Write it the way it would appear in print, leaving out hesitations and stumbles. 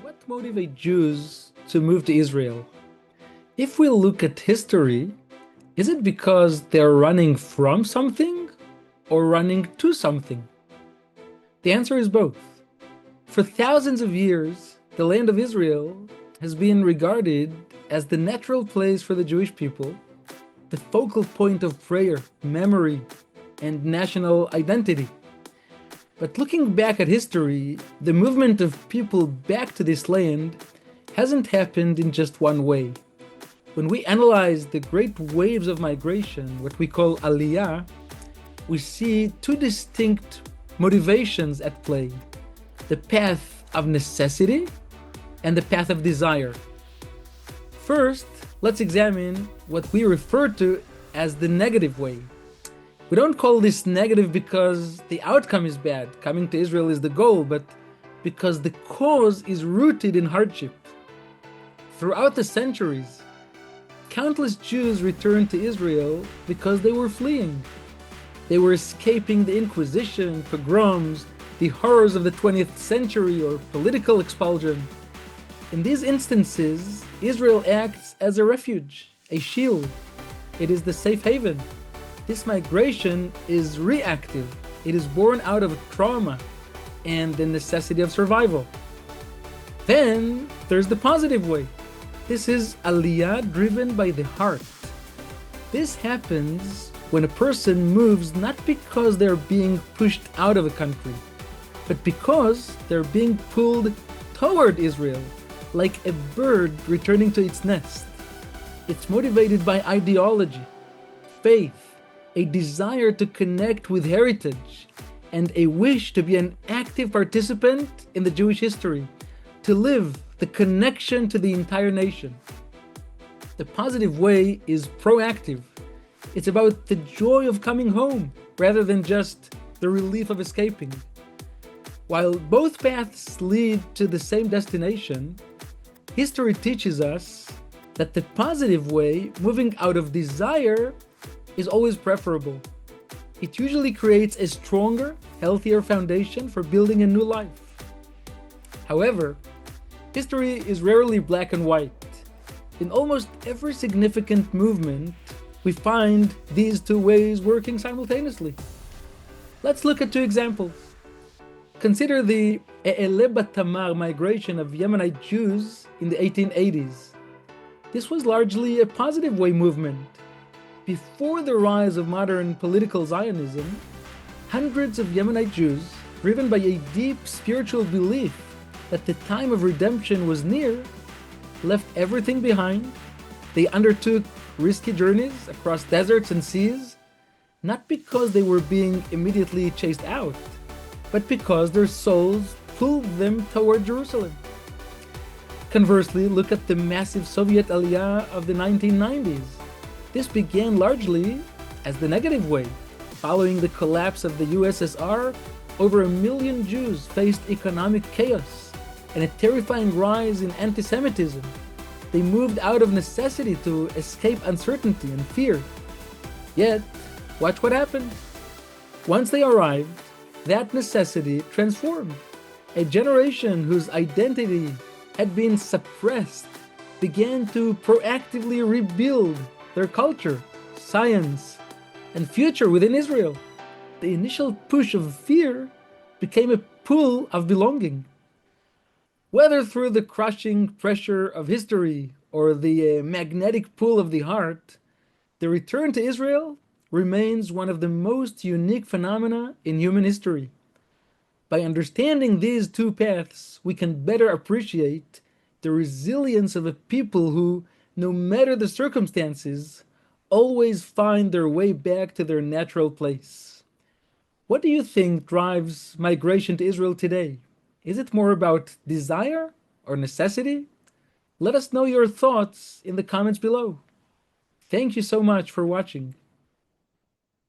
What motivates Jews to move to Israel? If we look at history, is it because they're running from something or running to something? The answer is both. For thousands of years, the land of Israel has been regarded as the natural place for the Jewish people, the focal point of prayer, memory, and national identity. But looking back at history, the movement of people back to this land hasn't happened in just one way. When we analyze the great waves of migration, what we call Aliyah, we see two distinct motivations at play: the path of necessity and the path of desire. First, let's examine what we refer to as the negative way. We don't call this negative because the outcome is bad, coming to Israel is the goal, but because the cause is rooted in hardship. Throughout the centuries, countless Jews returned to Israel because they were fleeing. They were escaping the Inquisition, pogroms, the horrors of the 20th century, or political expulsion. In these instances, Israel acts as a refuge, a shield. It is the safe haven. This migration is reactive. It is born out of trauma and the necessity of survival. Then there's the positive way. This is Aliyah driven by the heart. This happens when a person moves not because they're being pushed out of a country, but because they're being pulled toward Israel, like a bird returning to its nest. It's motivated by ideology, faith, a desire to connect with heritage, and a wish to be an active participant in the Jewish history, to live the connection to the entire nation. The positive way is proactive. It's about the joy of coming home rather than just the relief of escaping. While both paths lead to the same destination, history teaches us that the positive way, moving out of desire, is always preferable. It usually creates a stronger, healthier foundation for building a new life. However, history is rarely black and white. In almost every significant movement, we find these two ways working simultaneously. Let's look at two examples. Consider the E'ele Batamar migration of Yemenite Jews in the 1880s. This was largely a positive way movement. Before the rise of modern political Zionism, hundreds of Yemenite Jews, driven by a deep spiritual belief that the time of redemption was near, left everything behind. They undertook risky journeys across deserts and seas, not because they were being immediately chased out, but because their souls pulled them toward Jerusalem. Conversely, look at the massive Soviet Aliyah of the 1990s. This began largely as the negative way. Following the collapse of the USSR, over 1 million Jews faced economic chaos and a terrifying rise in anti-Semitism. They moved out of necessity to escape uncertainty and fear. Yet, watch what happened. Once they arrived, that necessity transformed. A generation whose identity had been suppressed began to proactively rebuild their culture, science, and future within Israel. The initial push of fear became a pull of belonging. Whether through the crushing pressure of history or the magnetic pull of the heart, the return to Israel remains one of the most unique phenomena in human history. By understanding these two paths, we can better appreciate the resilience of a people who, no matter the circumstances, always find their way back to their natural place. What do you think drives migration to Israel today? Is it more about desire or necessity? Let us know your thoughts in the comments below. Thank you so much for watching.